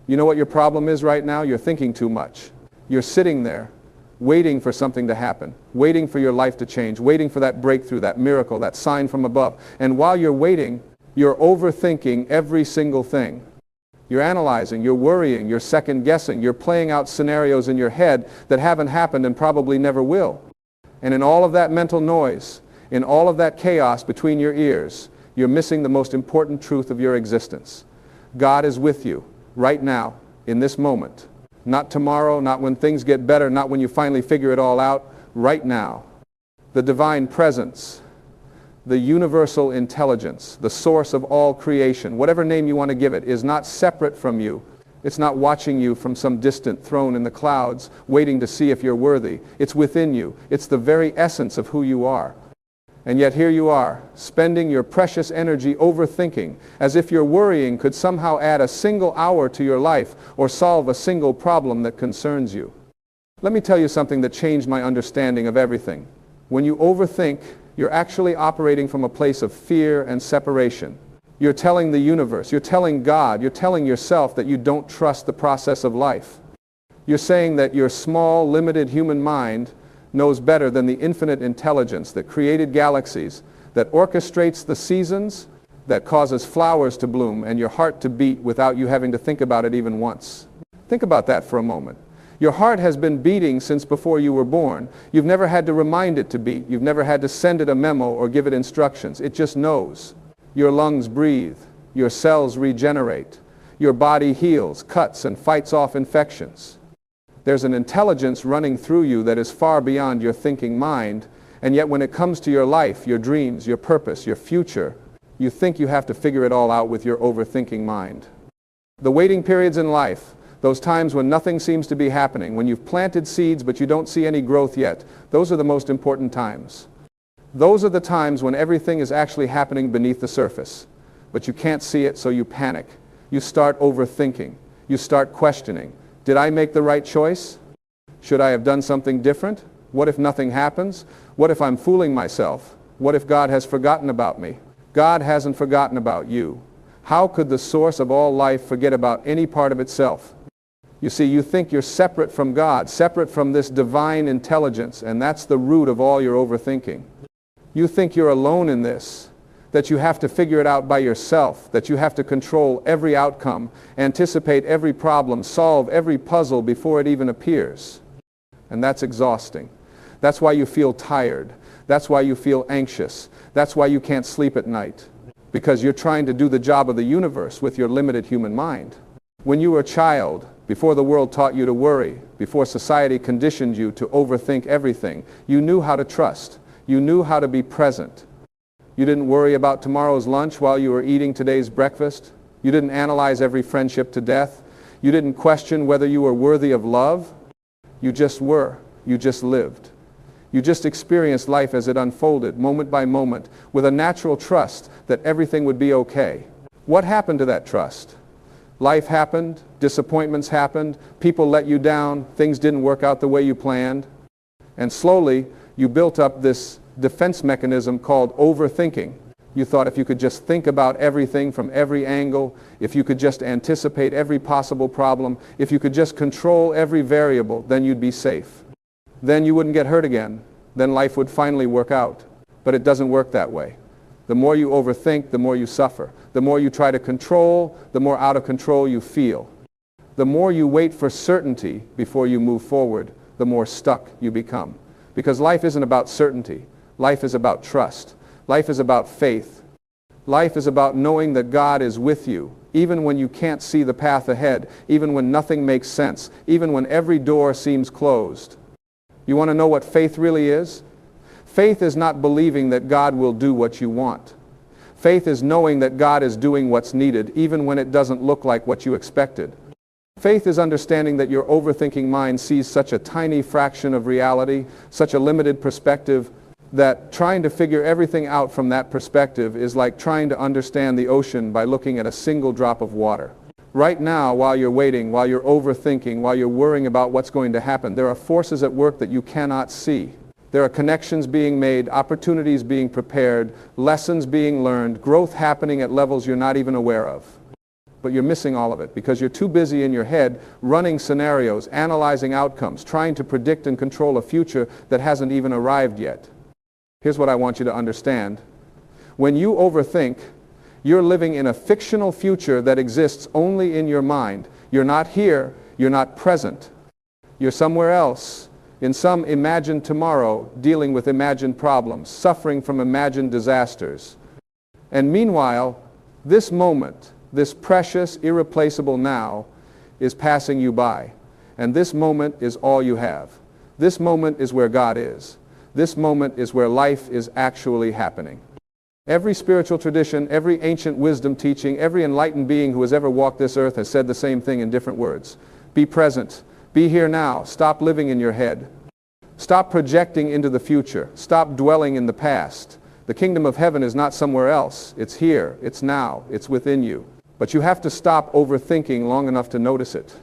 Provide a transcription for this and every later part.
You know what your problem is right now? You're thinking too much. You're sitting there waiting for something to happen, waiting for your life to change, waiting for that breakthrough, that miracle, that sign from above. And while you're waiting, you're overthinking every single thing. You're analyzing, you're worrying, you're second guessing, you're playing out scenarios in your head that haven't happened and probably never will. And in all of that mental noise, in all of that chaos between your ears, you're missing the most important truth of your existence. God is with you right now, in this moment. Not tomorrow, not when things get better, not when you finally figure it all out, right now. The divine presence, the universal intelligence, the source of all creation, whatever name you want to give it, is not separate from you. It's not watching you from some distant throne in the clouds, waiting to see if you're worthy. It's within you. It's the very essence of who you are. And yet here you are, spending your precious energy overthinking, as if your worrying could somehow add a single hour to your life or solve a single problem that concerns you. Let me tell you something that changed my understanding of everything. When you overthink, you're actually operating from a place of fear and separation. You're telling the universe, you're telling God, you're telling yourself that you don't trust the process of life. You're saying that your small, limited human mind knows better than the infinite intelligence that created galaxies, that orchestrates the seasons, that causes flowers to bloom and your heart to beat without you having to think about it even once. Think about that for a moment. Your heart has been beating since before you were born. You've never had to remind it to beat. You've never had to send it a memo or give it instructions. It just knows. Your lungs breathe. Your cells regenerate. Your body heals, cuts, and fights off infections. There's an intelligence running through you that is far beyond your thinking mind, and yet when it comes to your life, your dreams, your purpose, your future, you think you have to figure it all out with your overthinking mind. The waiting periods in life, those times when nothing seems to be happening, when you've planted seeds but you don't see any growth yet, those are the most important times. Those are the times when everything is actually happening beneath the surface, but you can't see it, so you panic. You start overthinking. You start questioning. Did I make the right choice? Should I have done something different? What if nothing happens? What if I'm fooling myself? What if God has forgotten about me? God hasn't forgotten about you. How could the source of all life forget about any part of itself? You see, you think you're separate from God, separate from this divine intelligence, and that's the root of all your overthinking. You think you're alone in this, that you have to figure it out by yourself, that you have to control every outcome, anticipate every problem, solve every puzzle before it even appears. And that's exhausting. That's why you feel tired. That's why you feel anxious. That's why you can't sleep at night. Because you're trying to do the job of the universe with your limited human mind. When you were a child, before the world taught you to worry, before society conditioned you to overthink everything, you knew how to trust. You knew how to be present. You didn't worry about tomorrow's lunch while you were eating today's breakfast. You didn't analyze every friendship to death. You didn't question whether you were worthy of love. You just were. You just lived. You just experienced life as it unfolded, moment by moment, with a natural trust that everything would be okay. What happened to that trust? Life happened, disappointments happened, people let you down, things didn't work out the way you planned, and slowly you built up this defense mechanism called overthinking. You thought if you could just think about everything from every angle, if you could just anticipate every possible problem, if you could just control every variable, then you'd be safe. Then you wouldn't get hurt again. Then life would finally work out. But it doesn't work that way. The more you overthink, the more you suffer. The more you try to control, the more out of control you feel. The more you wait for certainty before you move forward, the more stuck you become. Because life isn't about certainty. Life is about trust. Life is about faith. Life is about knowing that God is with you, even when you can't see the path ahead, even when nothing makes sense, even when every door seems closed. You want to know what faith really is? Faith is not believing that God will do what you want. Faith is knowing that God is doing what's needed, even when it doesn't look like what you expected. Faith is understanding that your overthinking mind sees such a tiny fraction of reality, such a limited perspective, that trying to figure everything out from that perspective is like trying to understand the ocean by looking at a single drop of water. Right now, while you're waiting, while you're overthinking, while you're worrying about what's going to happen, there are forces at work that you cannot see. There are connections being made, opportunities being prepared, lessons being learned, growth happening at levels you're not even aware of. but you're missing all of it because you're too busy in your head running scenarios, analyzing outcomes, trying to predict and control a future that hasn't even arrived yet. Here's what I want you to understand. When you overthink, you're living in a fictional future that exists only in your mind. You're not here, you're not present. You're somewhere else, in some imagined tomorrow, dealing with imagined problems, suffering from imagined disasters. And meanwhile, this moment, this precious, irreplaceable now, is passing you by. And this moment is all you have. This moment is where God is. This moment is where life is actually happening. Every spiritual tradition, every ancient wisdom teaching, every enlightened being who has ever walked this earth has said the same thing in different words. Be present. Be here now. Stop living in your head. Stop projecting into the future. Stop dwelling in the past. The kingdom of heaven is not somewhere else. It's here. It's now. It's within you. But you have to stop overthinking long enough to notice it.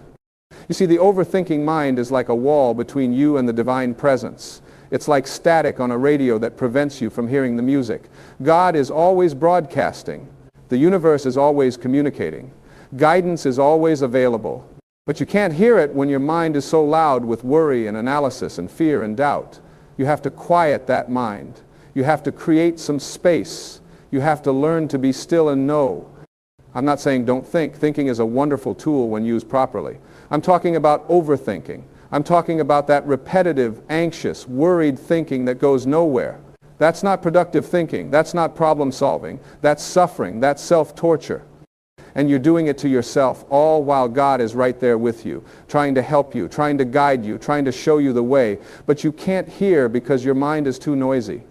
You see, the overthinking mind is like a wall between you and the divine presence. It's like static on a radio that prevents you from hearing the music. God is always broadcasting. The universe is always communicating. Guidance is always available. But you can't hear it when your mind is so loud with worry and analysis and fear and doubt. You have to quiet that mind. You have to create some space. You have to learn to be still and know. I'm not saying don't think. Thinking is a wonderful tool when used properly. I'm talking about overthinking. I'm talking about that repetitive, anxious, worried thinking that goes nowhere. That's not productive thinking. That's not problem solving. That's suffering. That's self-torture. And you're doing it to yourself, all while God is right there with you, trying to help you, trying to guide you, trying to show you the way. But you can't hear because your mind is too noisy.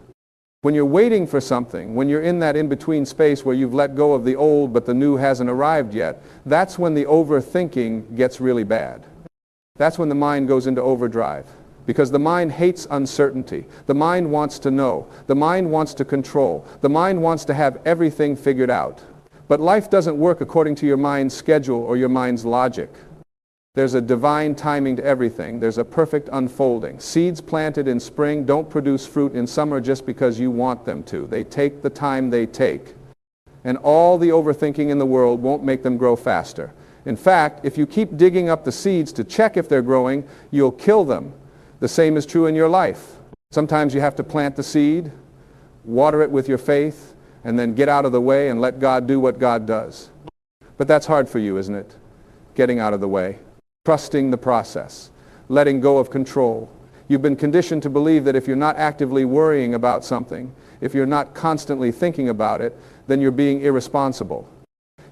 When you're waiting for something, when you're in that in-between space where you've let go of the old but the new hasn't arrived yet, that's when the overthinking gets really bad. That's when the mind goes into overdrive. Because the mind hates uncertainty. The mind wants to know. The mind wants to control. The mind wants to have everything figured out. But life doesn't work according to your mind's schedule or your mind's logic. There's a divine timing to everything. There's a perfect unfolding. Seeds planted in spring don't produce fruit in summer just because you want them to. They take the time they take. And all the overthinking in the world won't make them grow faster. In fact, if you keep digging up the seeds to check if they're growing, you'll kill them. The same is true in your life. Sometimes you have to plant the seed, water it with your faith, and then get out of the way and let God do what God does. But that's hard for you, isn't it? Getting out of the way. Trusting the process, letting go of control. You've been conditioned to believe that if you're not actively worrying about something, if you're not constantly thinking about it, then you're being irresponsible.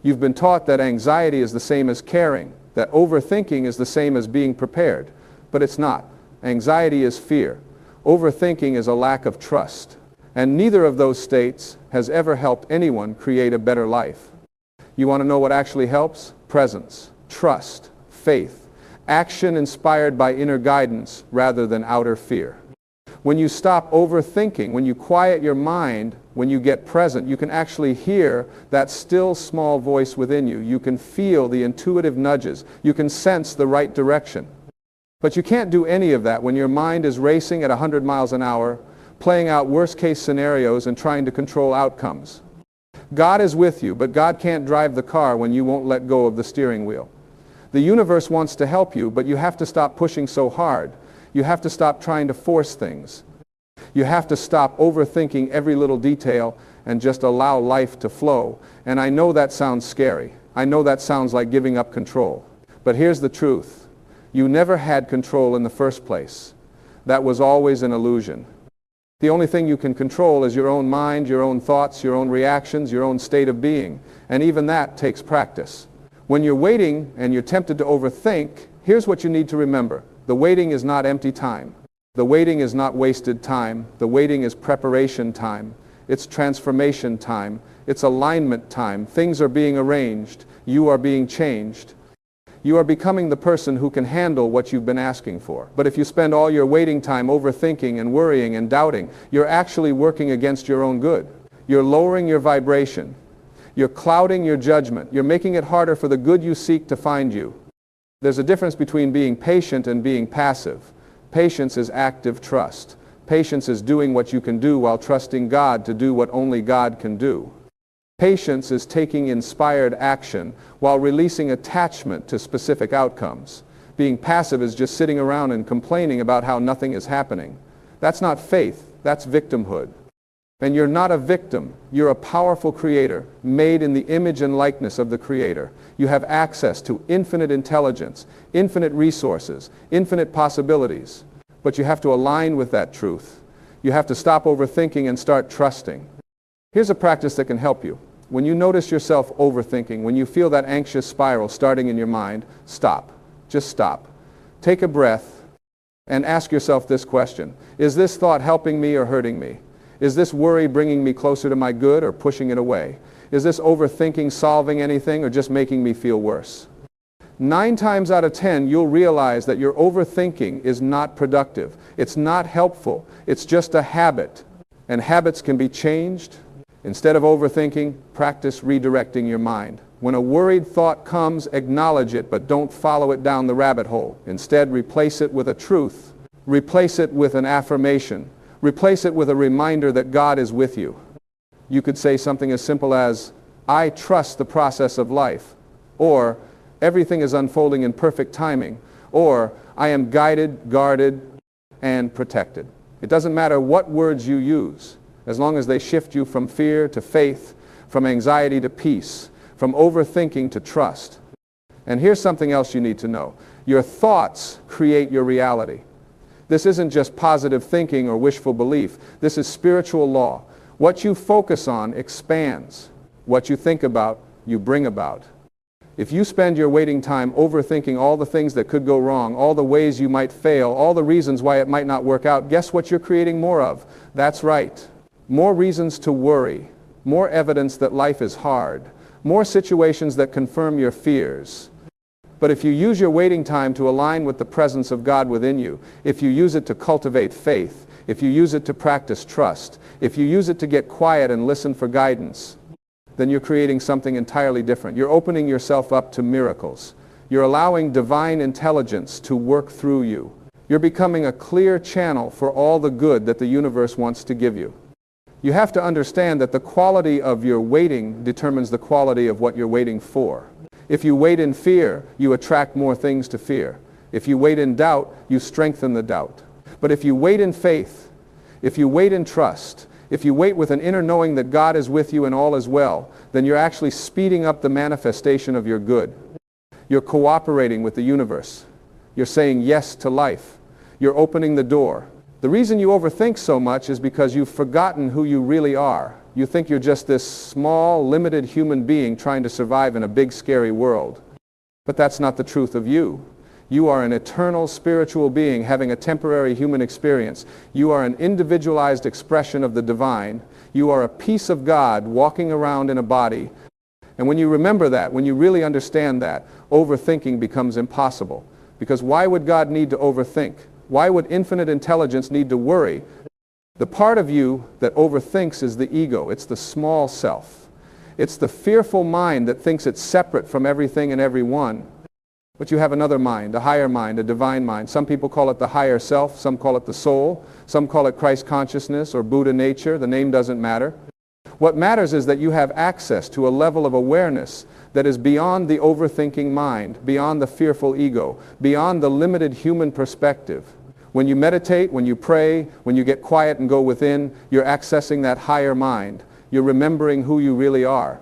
You've been taught that anxiety is the same as caring, that overthinking is the same as being prepared, but it's not. Anxiety is fear. Overthinking is a lack of trust. And neither of those states has ever helped anyone create a better life. You want to know what actually helps? Presence, trust, faith, action inspired by inner guidance rather than outer fear. When you stop overthinking, when you quiet your mind, when you get present, you can actually hear that still small voice within you. You can feel the intuitive nudges. You can sense the right direction. But you can't do any of that when your mind is racing at 100 miles an hour, playing out worst-case scenarios and trying to control outcomes. God is with you, but God can't drive the car when you won't let go of the steering wheel. The universe wants to help you, but you have to stop pushing so hard. You have to stop trying to force things. You have to stop overthinking every little detail and just allow life to flow. And I know that sounds scary. I know that sounds like giving up control. But here's the truth. You never had control in the first place. That was always an illusion. The only thing you can control is your own mind, your own thoughts, your own reactions, your own state of being. And even that takes practice. When you're waiting and you're tempted to overthink, here's what you need to remember. The waiting is not empty time. The waiting is not wasted time. The waiting is preparation time. It's transformation time. It's alignment time. Things are being arranged. You are being changed. You are becoming the person who can handle what you've been asking for. But if you spend all your waiting time overthinking and worrying and doubting, you're actually working against your own good. You're lowering your vibration. You're clouding your judgment. You're making it harder for the good you seek to find you. There's a difference between being patient and being passive. Patience is active trust. Patience is doing what you can do while trusting God to do what only God can do. Patience is taking inspired action while releasing attachment to specific outcomes. Being passive is just sitting around and complaining about how nothing is happening. That's not faith, that's victimhood. And you're not a victim. You're a powerful creator, made in the image and likeness of the Creator. You have access to infinite intelligence, infinite resources, infinite possibilities. But you have to align with that truth. You have to stop overthinking and start trusting. Here's a practice that can help you. When you notice yourself overthinking, when you feel that anxious spiral starting in your mind, stop. Just stop. Take a breath and ask yourself this question. Is this thought helping me or hurting me? Is this worry bringing me closer to my good or pushing it away? Is this overthinking solving anything or just making me feel worse? 9 times out of 10, you'll realize that your overthinking is not productive. It's not helpful. It's just a habit. And habits can be changed. Instead of overthinking, practice redirecting your mind. When a worried thought comes, acknowledge it, but don't follow it down the rabbit hole. Instead, replace it with a truth. Replace it with an affirmation. Replace it with a reminder that God is with you. You could say something as simple as, I trust the process of life, or everything is unfolding in perfect timing, or I am guided, guarded, and protected. It doesn't matter what words you use, as long as they shift you from fear to faith, from anxiety to peace, from overthinking to trust. And here's something else you need to know. Your thoughts create your reality. This isn't just positive thinking or wishful belief. This is spiritual law. What you focus on expands. What you think about, you bring about. If you spend your waiting time overthinking all the things that could go wrong, all the ways you might fail, all the reasons why it might not work out, guess what you're creating more of? That's right. More reasons to worry. More evidence that life is hard. More situations that confirm your fears. But if you use your waiting time to align with the presence of God within you, if you use it to cultivate faith, if you use it to practice trust, if you use it to get quiet and listen for guidance, then you're creating something entirely different. You're opening yourself up to miracles. You're allowing divine intelligence to work through you. You're becoming a clear channel for all the good that the universe wants to give you. You have to understand that the quality of your waiting determines the quality of what you're waiting for. If you wait in fear, you attract more things to fear. If you wait in doubt, you strengthen the doubt. But if you wait in faith, if you wait in trust, if you wait with an inner knowing that God is with you and all is well, then you're actually speeding up the manifestation of your good. You're cooperating with the universe. You're saying yes to life. You're opening the door. The reason you overthink so much is because you've forgotten who you really are. You think you're just this small, limited human being trying to survive in a big, scary world. But that's not the truth of you. You are an eternal spiritual being having a temporary human experience. You are an individualized expression of the divine. You are a piece of God walking around in a body. And when you remember that, when you really understand that, overthinking becomes impossible. Because why would God need to overthink? Why would infinite intelligence need to worry? The part of you that overthinks is the ego. It's the small self. It's the fearful mind that thinks it's separate from everything and everyone. But you have another mind, a higher mind, a divine mind. Some people call it the higher self. Some call it the soul. Some call it Christ consciousness or Buddha nature. The name doesn't matter. What matters is that you have access to a level of awareness that is beyond the overthinking mind, beyond the fearful ego, beyond the limited human perspective. When you meditate, when you pray, when you get quiet and go within, you're accessing that higher mind. You're remembering who you really are.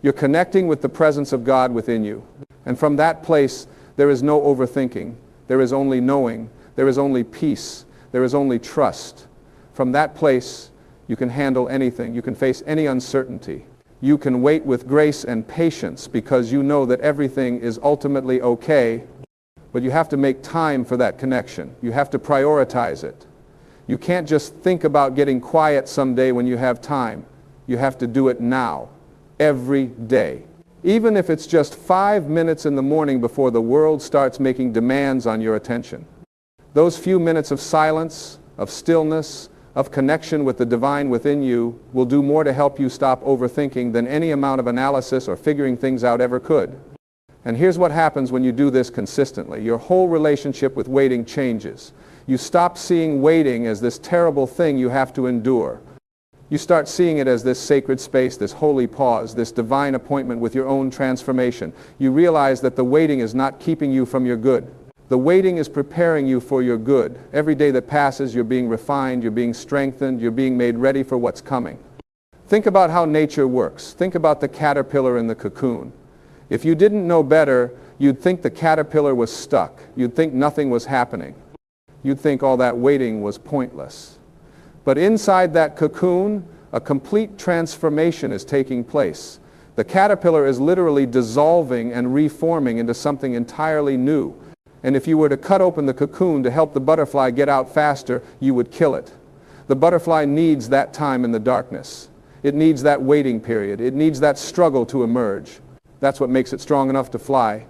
You're connecting with the presence of God within you. And from that place, there is no overthinking. There is only knowing. There is only peace. There is only trust. From that place, you can handle anything. You can face any uncertainty. You can wait with grace and patience because you know that everything is ultimately okay. But you have to make time for that connection. You have to prioritize it. You can't just think about getting quiet someday when you have time. You have to do it now, every day. Even if it's just 5 minutes in the morning before the world starts making demands on your attention. Those few minutes of silence, of stillness, of connection with the divine within you will do more to help you stop overthinking than any amount of analysis or figuring things out ever could. And here's what happens when you do this consistently. Your whole relationship with waiting changes. You stop seeing waiting as this terrible thing you have to endure. You start seeing it as this sacred space, this holy pause, this divine appointment with your own transformation. You realize that the waiting is not keeping you from your good. The waiting is preparing you for your good. Every day that passes, you're being refined, you're being strengthened, you're being made ready for what's coming. Think about how nature works. Think about the caterpillar in the cocoon. If you didn't know better, you'd think the caterpillar was stuck. You'd think nothing was happening. You'd think all that waiting was pointless. But inside that cocoon, a complete transformation is taking place. The caterpillar is literally dissolving and reforming into something entirely new. And if you were to cut open the cocoon to help the butterfly get out faster, you would kill it. The butterfly needs that time in the darkness. It needs that waiting period. It needs that struggle to emerge. That's what makes it strong enough to fly.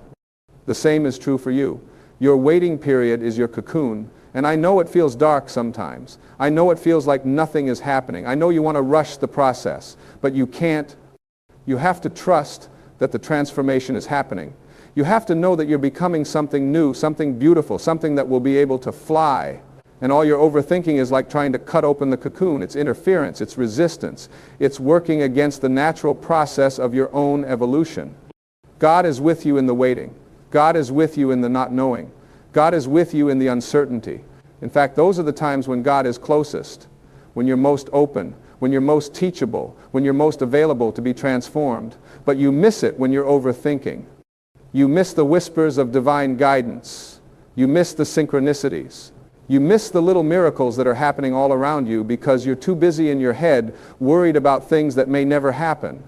The same is true for you. Your waiting period is your cocoon. And I know it feels dark sometimes. I know it feels like nothing is happening. I know you want to rush the process, but you can't. You have to trust that the transformation is happening. You have to know that you're becoming something new, something beautiful, something that will be able to fly. And all your overthinking is like trying to cut open the cocoon. It's interference, it's resistance. It's working against the natural process of your own evolution. God is with you in the waiting. God is with you in the not knowing. God is with you in the uncertainty. In fact, those are the times when God is closest, when you're most open, when you're most teachable, when you're most available to be transformed. But you miss it when you're overthinking. You miss the whispers of divine guidance. You miss the synchronicities. You miss the little miracles that are happening all around you because you're too busy in your head worried about things that may never happen.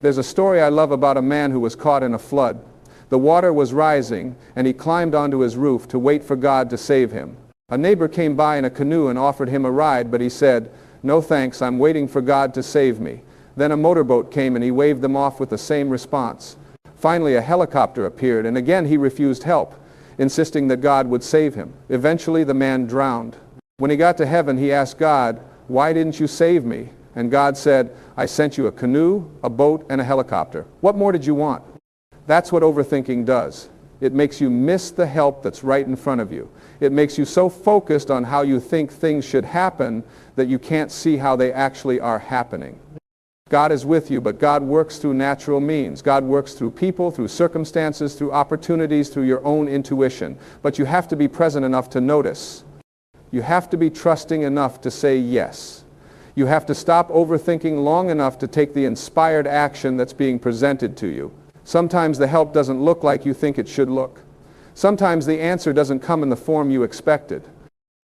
There's a story I love about a man who was caught in a flood. The water was rising, and he climbed onto his roof to wait for God to save him. A neighbor came by in a canoe and offered him a ride, but he said, "No thanks, I'm waiting for God to save me." Then a motorboat came and he waved them off with the same response. Finally, a helicopter appeared, and again he refused help, insisting that God would save him. Eventually, the man drowned. When he got to heaven, he asked God, "Why didn't you save me?" And God said, "I sent you a canoe, a boat, and a helicopter. What more did you want?" That's what overthinking does. It makes you miss the help that's right in front of you. It makes you so focused on how you think things should happen that you can't see how they actually are happening. God is with you, but God works through natural means. God works through people, through circumstances, through opportunities, through your own intuition. But you have to be present enough to notice. You have to be trusting enough to say yes. You have to stop overthinking long enough to take the inspired action that's being presented to you. Sometimes the help doesn't look like you think it should look. Sometimes the answer doesn't come in the form you expected.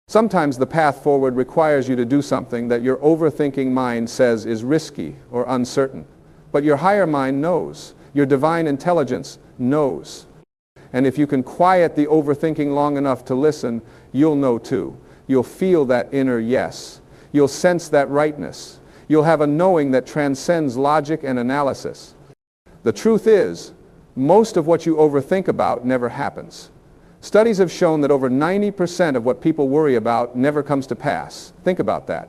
Sometimes the path forward requires you to do something that your overthinking mind says is risky or uncertain. But your higher mind knows. Your divine intelligence knows. And if you can quiet the overthinking long enough to listen, you'll know too. You'll feel that inner yes. You'll sense that rightness. You'll have a knowing that transcends logic and analysis. The truth is, most of what you overthink about never happens. Studies have shown that over 90% of what people worry about never comes to pass. Think about that.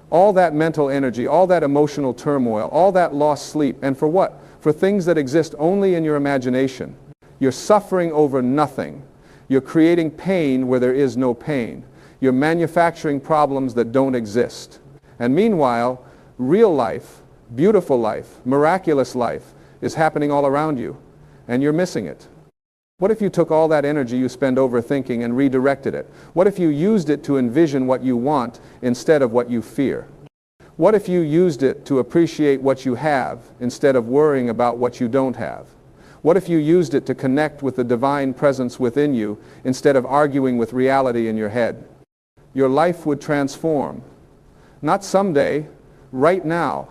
All that mental energy, all that emotional turmoil, all that lost sleep, and for what? For things that exist only in your imagination. You're suffering over nothing. You're creating pain where there is no pain. You're manufacturing problems that don't exist. And meanwhile, real life, beautiful life, miraculous life is happening all around you, and you're missing it. What if you took all that energy you spend overthinking and redirected it? What if you used it to envision what you want instead of what you fear? What if you used it to appreciate what you have instead of worrying about what you don't have? What if you used it to connect with the divine presence within you instead of arguing with reality in your head? Your life would transform. Not someday, right now.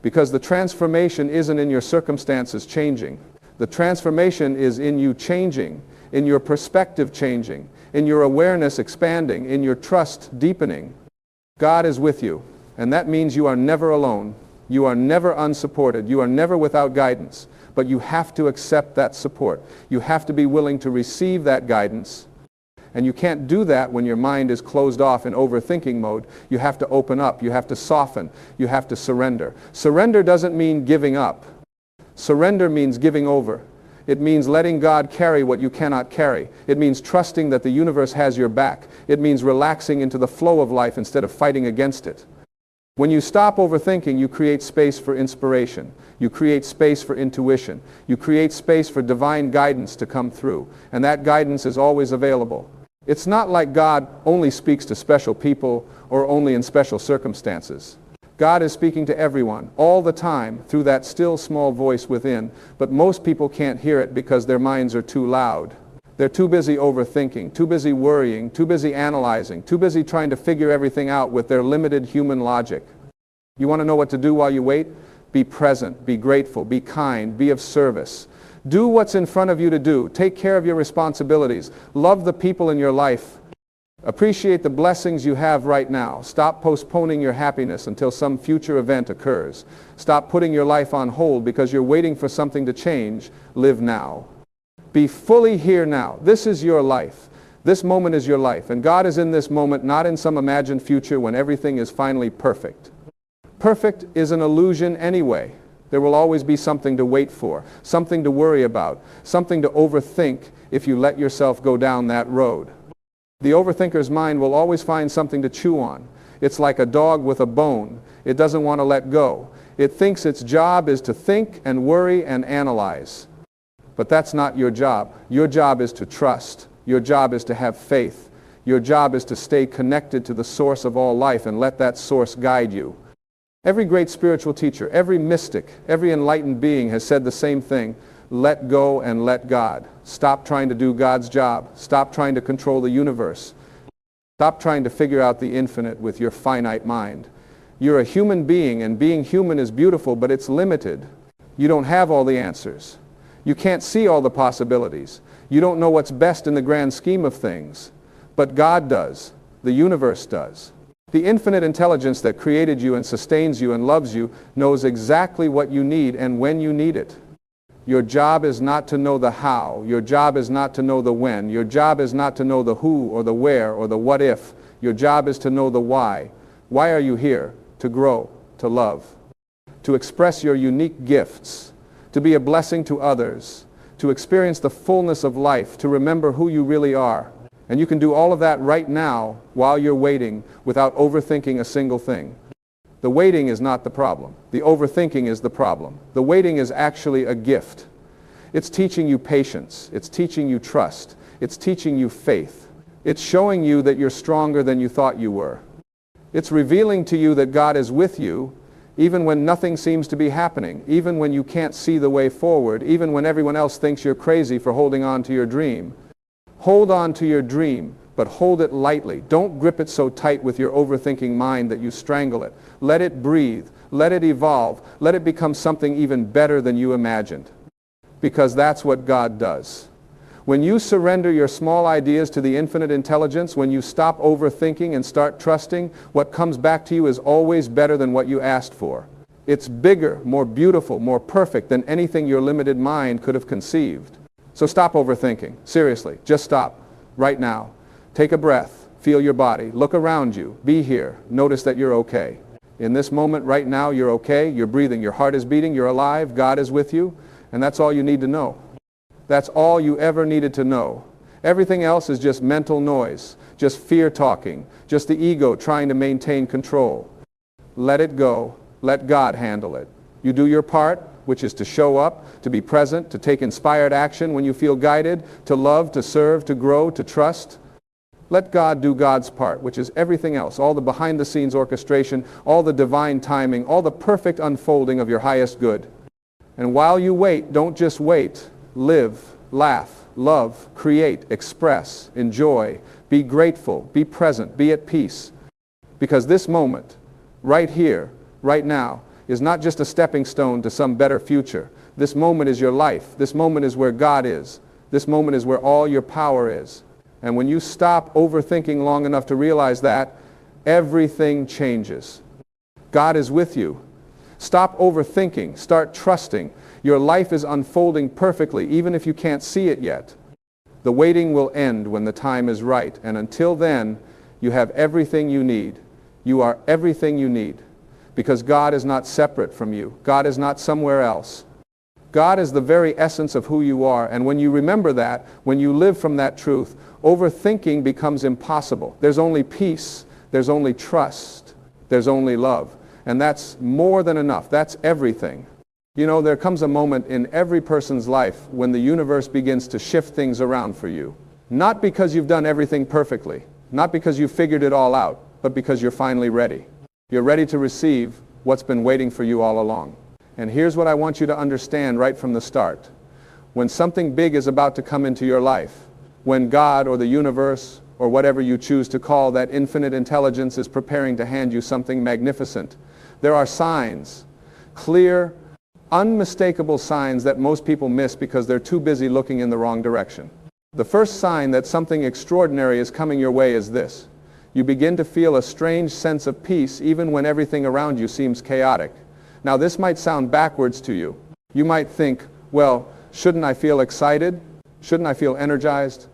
Because the transformation isn't in your circumstances changing. The transformation is in you changing, in your perspective changing, in your awareness expanding, in your trust deepening. God is with you, and that means you are never alone. You are never unsupported. You are never without guidance. But you have to accept that support. You have to be willing to receive that guidance. And you can't do that when your mind is closed off in overthinking mode. You have to open up. You have to soften. You have to surrender. Surrender doesn't mean giving up. Surrender means giving over. It means letting God carry what you cannot carry. It means trusting that the universe has your back. It means relaxing into the flow of life instead of fighting against it. When you stop overthinking, you create space for inspiration. You create space for intuition. You create space for divine guidance to come through. And that guidance is always available. It's not like God only speaks to special people or only in special circumstances. God is speaking to everyone all the time through that still small voice within, but most people can't hear it because their minds are too loud. They're too busy overthinking, too busy worrying, too busy analyzing, too busy trying to figure everything out with their limited human logic. You want to know what to do while you wait? Be present, be grateful, be kind, be of service. Do what's in front of you to do. Take care of your responsibilities. Love the people in your life. Appreciate the blessings you have right now. Stop postponing your happiness until some future event occurs. Stop putting your life on hold because you're waiting for something to change. Live now. Be fully here now. This is your life. This moment is your life. And God is in this moment, not in some imagined future when everything is finally perfect. Perfect is an illusion anyway. There will always be something to wait for, something to worry about, something to overthink if you let yourself go down that road. The overthinker's mind will always find something to chew on. It's like a dog with a bone. It doesn't want to let go. It thinks its job is to think and worry and analyze. But that's not your job. Your job is to trust. Your job is to have faith. Your job is to stay connected to the source of all life and let that source guide you. Every great spiritual teacher, every mystic, every enlightened being has said the same thing. Let go and let God. Stop trying to do God's job. Stop trying to control the universe. Stop trying to figure out the infinite with your finite mind. You're a human being, and being human is beautiful, but it's limited. You don't have all the answers. You can't see all the possibilities. You don't know what's best in the grand scheme of things. But God does. The universe does. The infinite intelligence that created you and sustains you and loves you knows exactly what you need and when you need it. Your job is not to know the how. Your job is not to know the when. Your job is not to know the who or the where or the what if. Your job is to know the why. Why are you here? To grow, to love, to express your unique gifts, to be a blessing to others, to experience the fullness of life, to remember who you really are. And you can do all of that right now while you're waiting without overthinking a single thing. The waiting is not the problem. The overthinking is the problem. The waiting is actually a gift. It's teaching you patience. It's teaching you trust. It's teaching you faith. It's showing you that you're stronger than you thought you were. It's revealing to you that God is with you even when nothing seems to be happening, even when you can't see the way forward, even when everyone else thinks you're crazy for holding on to your dream. Hold on to your dream, but hold it lightly. Don't grip it so tight with your overthinking mind that you strangle it. Let it breathe. Let it evolve. Let it become something even better than you imagined. Because that's what God does. When you surrender your small ideas to the infinite intelligence, when you stop overthinking and start trusting, what comes back to you is always better than what you asked for. It's bigger, more beautiful, more perfect than anything your limited mind could have conceived. So stop overthinking. Seriously, just stop right now. Take a breath. Feel your body. Look around you. Be here. Notice that you're okay. In this moment right now, you're okay. You're breathing. Your heart is beating. You're alive. God is with you. And that's all you need to know. That's all you ever needed to know. Everything else is just mental noise, just fear talking, just the ego trying to maintain control. Let it go. Let God handle it. You do your part, which is to show up, to be present, to take inspired action when you feel guided, to love, to serve, to grow, to trust. Let God do God's part, which is everything else, all the behind-the-scenes orchestration, all the divine timing, all the perfect unfolding of your highest good. And while you wait, don't just wait. Live, laugh, love, create, express, enjoy, be grateful, be present, be at peace. Because this moment, right here, right now, is not just a stepping stone to some better future. This moment is your life. This moment is where God is. This moment is where all your power is. And when you stop overthinking long enough to realize that, everything changes. God is with you. Stop overthinking. Start trusting. Your life is unfolding perfectly, even if you can't see it yet. The waiting will end when the time is right, and until then, you have everything you need. You are everything you need, because God is not separate from you. God is not somewhere else. God is the very essence of who you are, and when you remember that, when you live from that truth, overthinking becomes impossible. There's only peace, there's only trust, there's only love. And that's more than enough. That's everything. You know, there comes a moment in every person's life when the universe begins to shift things around for you. Not because you've done everything perfectly, not because you've figured it all out, but because you're finally ready. You're ready to receive what's been waiting for you all along. And here's what I want you to understand right from the start. When something big is about to come into your life, when God or the universe or whatever you choose to call that infinite intelligence is preparing to hand you something magnificent, there are signs, clear, unmistakable signs that most people miss because they're too busy looking in the wrong direction. The first sign that something extraordinary is coming your way is this. You begin to feel a strange sense of peace even when everything around you seems chaotic. Now this might sound backwards to you. You might think, well, shouldn't I feel excited? Shouldn't I feel energized?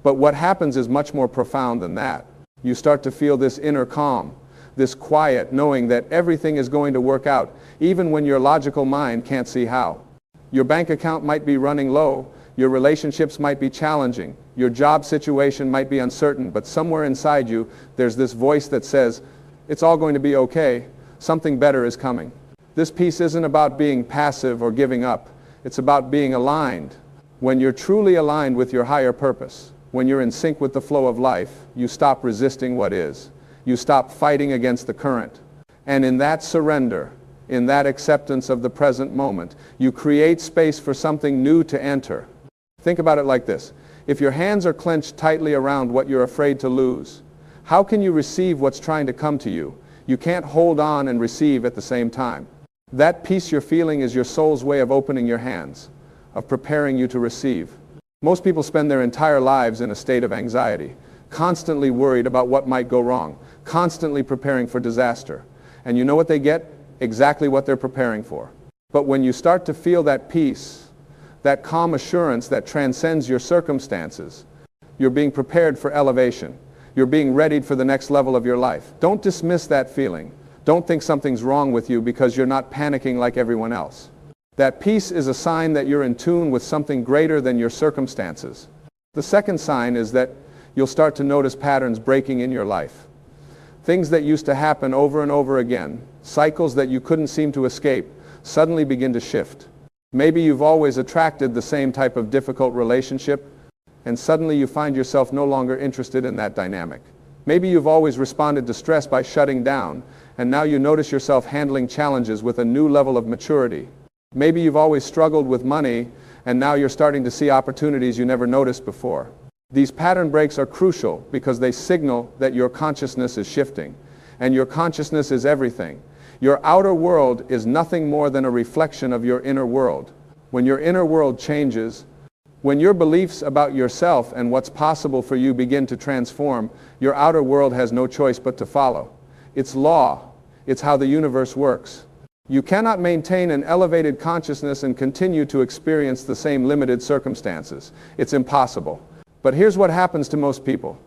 But what happens is much more profound than that. You start to feel this inner calm, this quiet knowing that everything is going to work out, even when your logical mind can't see how. Your bank account might be running low, your relationships might be challenging, your job situation might be uncertain, but somewhere inside you, there's this voice that says, it's all going to be okay, something better is coming. This peace isn't about being passive or giving up. It's about being aligned. When you're truly aligned with your higher purpose, when you're in sync with the flow of life, you stop resisting what is. You stop fighting against the current. And in that surrender, in that acceptance of the present moment, you create space for something new to enter. Think about it like this. If your hands are clenched tightly around what you're afraid to lose, how can you receive what's trying to come to you? You can't hold on and receive at the same time. That peace you're feeling is your soul's way of opening your hands, of preparing you to receive. Most people spend their entire lives in a state of anxiety, constantly worried about what might go wrong, constantly preparing for disaster. And you know what they get? Exactly what they're preparing for. But when you start to feel that peace, that calm assurance that transcends your circumstances, you're being prepared for elevation. You're being readied for the next level of your life. Don't dismiss that feeling. Don't think something's wrong with you because you're not panicking like everyone else. That peace is a sign that you're in tune with something greater than your circumstances. The second sign is that you'll start to notice patterns breaking in your life. Things that used to happen over and over again, cycles that you couldn't seem to escape, suddenly begin to shift. Maybe you've always attracted the same type of difficult relationship, and suddenly you find yourself no longer interested in that dynamic. Maybe you've always responded to stress by shutting down, and now you notice yourself handling challenges with a new level of maturity. Maybe you've always struggled with money, and now you're starting to see opportunities you never noticed before. These pattern breaks are crucial because they signal that your consciousness is shifting, and your consciousness is everything. Your outer world is nothing more than a reflection of your inner world. When your inner world changes, when your beliefs about yourself and what's possible for you begin to transform, your outer world has no choice but to follow. It's law. It's how the universe works. You cannot maintain an elevated consciousness and continue to experience the same limited circumstances. It's impossible. But here's what happens to most people.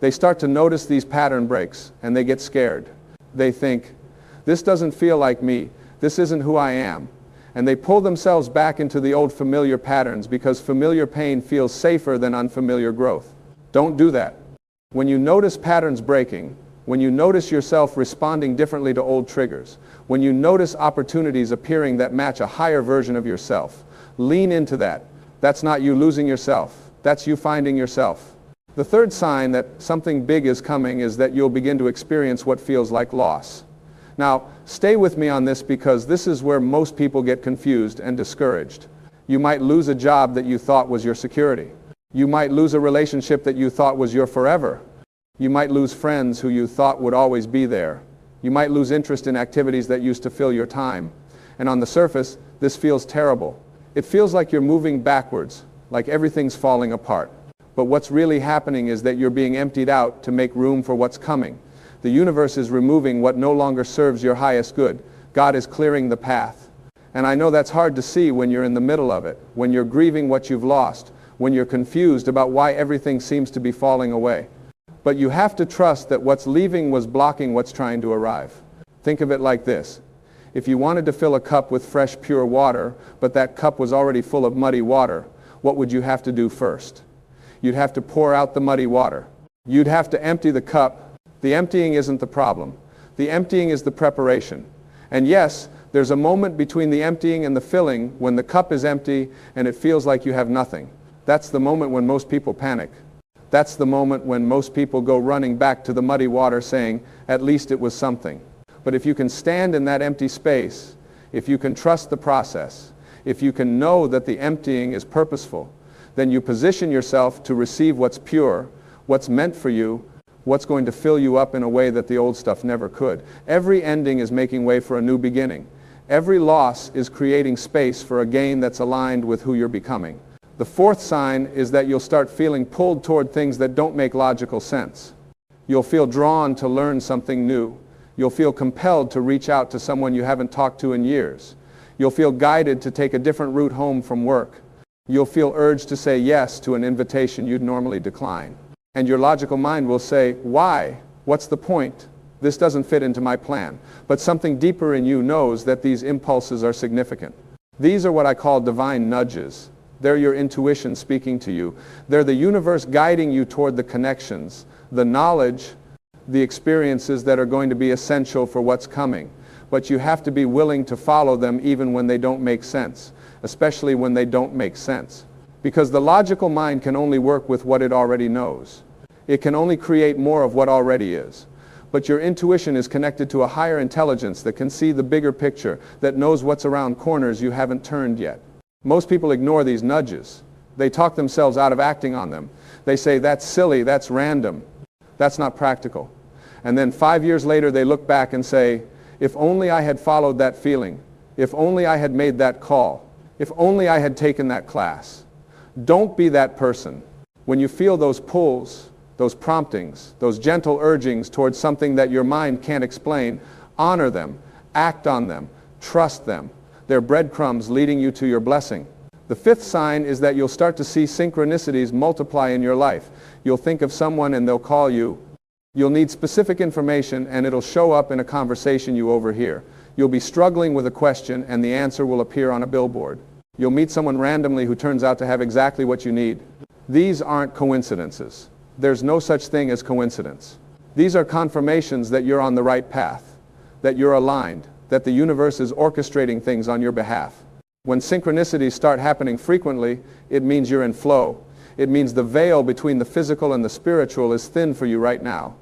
They start to notice these pattern breaks, and they get scared. They think, this doesn't feel like me. This isn't who I am. And they pull themselves back into the old familiar patterns because familiar pain feels safer than unfamiliar growth. Don't do that. When you notice patterns breaking, when you notice yourself responding differently to old triggers, when you notice opportunities appearing that match a higher version of yourself, lean into that. That's not you losing yourself. That's you finding yourself. The third sign that something big is coming is that you'll begin to experience what feels like loss. Now, stay with me on this because this is where most people get confused and discouraged. You might lose a job that you thought was your security. You might lose a relationship that you thought was your forever. You might lose friends who you thought would always be there. You might lose interest in activities that used to fill your time. And on the surface, this feels terrible. It feels like you're moving backwards, like everything's falling apart. But what's really happening is that you're being emptied out to make room for what's coming. The universe is removing what no longer serves your highest good. God is clearing the path. And I know that's hard to see when you're in the middle of it, when you're grieving what you've lost, when you're confused about why everything seems to be falling away. But you have to trust that what's leaving was blocking what's trying to arrive. Think of it like this. If you wanted to fill a cup with fresh, pure water, but that cup was already full of muddy water, what would you have to do first? You'd have to pour out the muddy water. You'd have to empty the cup. The emptying isn't the problem. The emptying is the preparation. And yes, there's a moment between the emptying and the filling when the cup is empty and it feels like you have nothing. That's the moment when most people panic. That's the moment when most people go running back to the muddy water saying, at least it was something. But if you can stand in that empty space, if you can trust the process, if you can know that the emptying is purposeful, then you position yourself to receive what's pure, what's meant for you, what's going to fill you up in a way that the old stuff never could. Every ending is making way for a new beginning. Every loss is creating space for a gain that's aligned with who you're becoming. The fourth sign is that you'll start feeling pulled toward things that don't make logical sense. You'll feel drawn to learn something new. You'll feel compelled to reach out to someone you haven't talked to in years. You'll feel guided to take a different route home from work. You'll feel urged to say yes to an invitation you'd normally decline. And your logical mind will say, why? What's the point? This doesn't fit into my plan. But something deeper in you knows that these impulses are significant. These are what I call divine nudges. They're your intuition speaking to you. They're the universe guiding you toward the connections, the knowledge, the experiences that are going to be essential for what's coming. But you have to be willing to follow them even when they don't make sense, especially when they don't make sense. Because the logical mind can only work with what it already knows. It can only create more of what already is. But your intuition is connected to a higher intelligence that can see the bigger picture, that knows what's around corners you haven't turned yet. Most people ignore these nudges. They talk themselves out of acting on them. They say, that's silly, that's random, that's not practical. And then 5 years later they look back and say, if only I had followed that feeling, if only I had made that call, if only I had taken that class. Don't be that person. When you feel those pulls, those promptings, those gentle urgings towards something that your mind can't explain, honor them, act on them, trust them. They're breadcrumbs leading you to your blessing. The fifth sign is that you'll start to see synchronicities multiply in your life. You'll think of someone and they'll call you. You'll need specific information and it'll show up in a conversation you overhear. You'll be struggling with a question and the answer will appear on a billboard. You'll meet someone randomly who turns out to have exactly what you need. These aren't coincidences. There's no such thing as coincidence. These are confirmations that you're on the right path, that you're aligned, that the universe is orchestrating things on your behalf. When synchronicities start happening frequently, it means you're in flow. It means the veil between the physical and the spiritual is thin for you right now.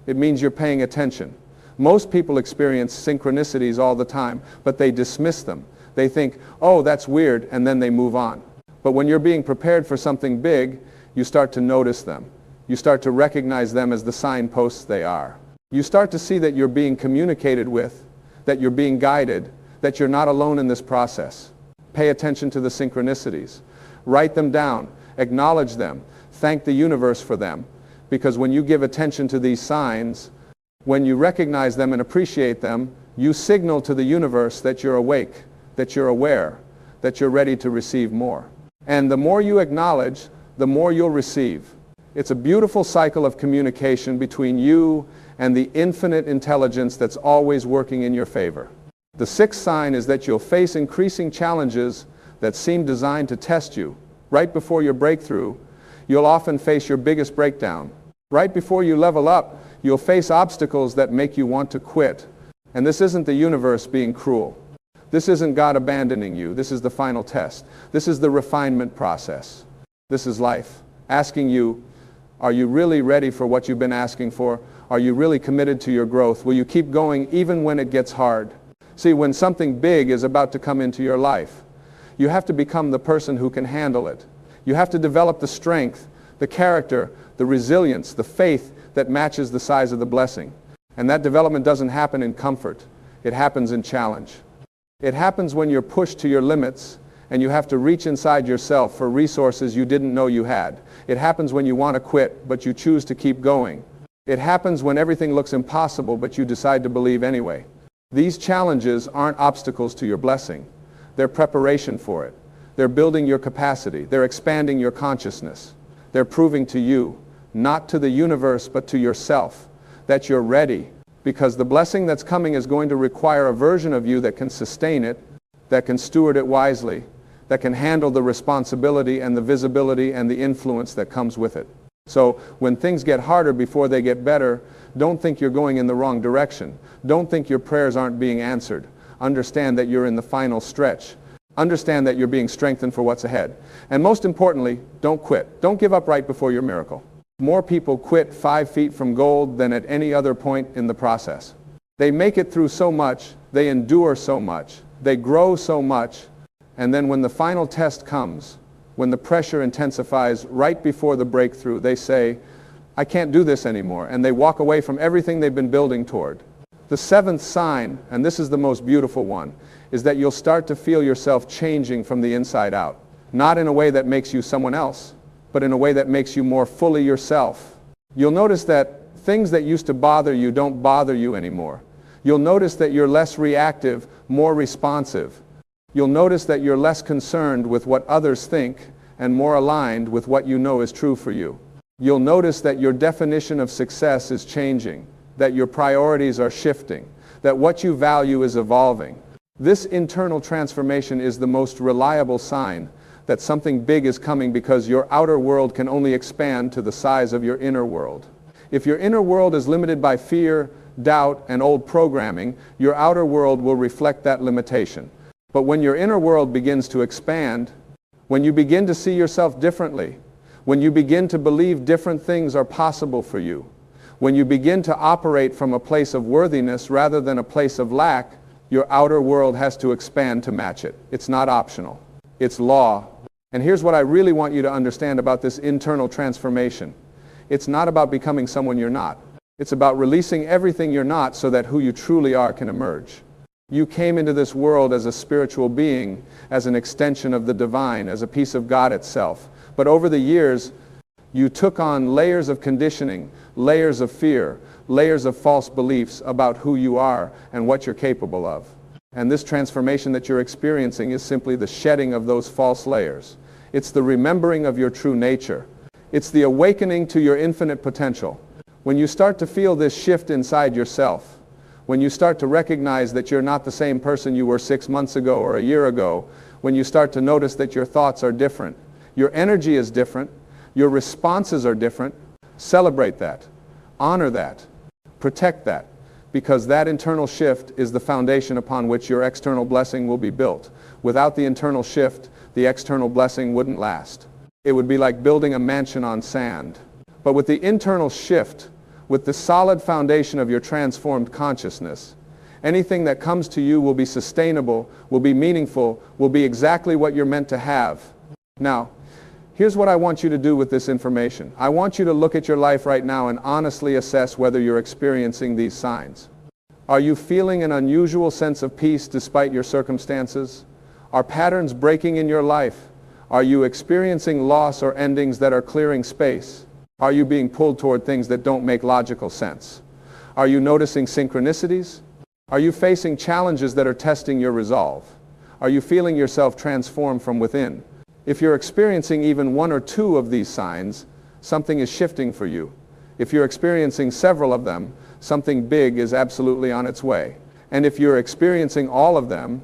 It means you're paying attention. Most people experience synchronicities all the time, but they dismiss them. They think, oh, that's weird, and then they move on. But when you're being prepared for something big, you start to notice them. You start to recognize them as the signposts they are. You start to see that you're being communicated with, that you're being guided, that you're not alone in this process. Pay attention to the synchronicities. Write them down. Acknowledge them. Thank the universe for them. Because when you give attention to these signs, when you recognize them and appreciate them, you signal to the universe that you're awake, that you're aware, that you're ready to receive more. And the more you acknowledge, the more you'll receive. It's a beautiful cycle of communication between you and the infinite intelligence that's always working in your favor. The sixth sign is that you'll face increasing challenges that seem designed to test you. Right before your breakthrough, you'll often face your biggest breakdown. Right before you level up, you'll face obstacles that make you want to quit. And this isn't the universe being cruel. This isn't God abandoning you. This is the final test. This is the refinement process. This is life. Asking you, are you really ready for what you've been asking for? Are you really committed to your growth? Will you keep going even when it gets hard? See, when something big is about to come into your life, you have to become the person who can handle it. You have to develop the strength, the character, the resilience, the faith that matches the size of the blessing. And that development doesn't happen in comfort. It happens in challenge. It happens when you're pushed to your limits and you have to reach inside yourself for resources you didn't know you had. It happens when you want to quit, but you choose to keep going. It happens when everything looks impossible, but you decide to believe anyway. These challenges aren't obstacles to your blessing. They're preparation for it. They're building your capacity. They're expanding your consciousness. They're proving to you, not to the universe, but to yourself, that you're ready, because the blessing that's coming is going to require a version of you that can sustain it, that can steward it wisely, that can handle the responsibility and the visibility and the influence that comes with it. So when things get harder before they get better, don't think you're going in the wrong direction. Don't think your prayers aren't being answered. Understand that you're in the final stretch. Understand that you're being strengthened for what's ahead. And most importantly, don't quit. Don't give up right before your miracle. More people quit 5 feet from gold than at any other point in the process. They make it through so much, they endure so much, they grow so much, and then when the final test comes, when the pressure intensifies right before the breakthrough, they say, I can't do this anymore, and they walk away from everything they've been building toward. The 7th sign, and this is the most beautiful one, is that you'll start to feel yourself changing from the inside out. Not in a way that makes you someone else, but in a way that makes you more fully yourself. You'll notice that things that used to bother you don't bother you anymore. You'll notice that you're less reactive, more responsive. You'll notice that you're less concerned with what others think and more aligned with what you know is true for you. You'll notice that your definition of success is changing, that your priorities are shifting, that what you value is evolving. This internal transformation is the most reliable sign that something big is coming, because your outer world can only expand to the size of your inner world. If your inner world is limited by fear, doubt, and old programming, your outer world will reflect that limitation. But when your inner world begins to expand, when you begin to see yourself differently, when you begin to believe different things are possible for you, when you begin to operate from a place of worthiness rather than a place of lack, your outer world has to expand to match it. It's not optional. It's law. And here's what I really want you to understand about this internal transformation. It's not about becoming someone you're not. It's about releasing everything you're not so that who you truly are can emerge. You came into this world as a spiritual being, as an extension of the divine, as a piece of God itself. But over the years, you took on layers of conditioning, layers of fear, layers of false beliefs about who you are and what you're capable of. And this transformation that you're experiencing is simply the shedding of those false layers. It's the remembering of your true nature. It's the awakening to your infinite potential. When you start to feel this shift inside yourself, when you start to recognize that you're not the same person you were 6 months ago or a year ago, when you start to notice that your thoughts are different, your energy is different, your responses are different, celebrate that, honor that, protect that, because that internal shift is the foundation upon which your external blessing will be built. Without the internal shift, the external blessing wouldn't last. It would be like building a mansion on sand. But with the internal shift, with the solid foundation of your transformed consciousness, anything that comes to you will be sustainable, will be meaningful, will be exactly what you're meant to have. Now, here's what I want you to do with this information. I want you to look at your life right now and honestly assess whether you're experiencing these signs. Are you feeling an unusual sense of peace despite your circumstances? Are patterns breaking in your life? Are you experiencing loss or endings that are clearing space? Are you being pulled toward things that don't make logical sense? Are you noticing synchronicities? Are you facing challenges that are testing your resolve? Are you feeling yourself transform from within? If you're experiencing even 1 or 2 of these signs, something is shifting for you. If you're experiencing several of them, something big is absolutely on its way. And if you're experiencing all of them,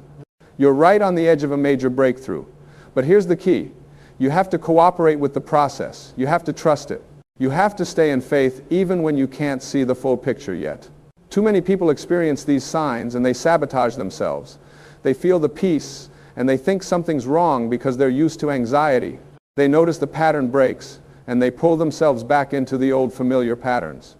you're right on the edge of a major breakthrough. But here's the key. You have to cooperate with the process. You have to trust it. You have to stay in faith even when you can't see the full picture yet. Too many people experience these signs and they sabotage themselves. They feel the peace and they think something's wrong because they're used to anxiety. They notice the pattern breaks and they pull themselves back into the old familiar patterns.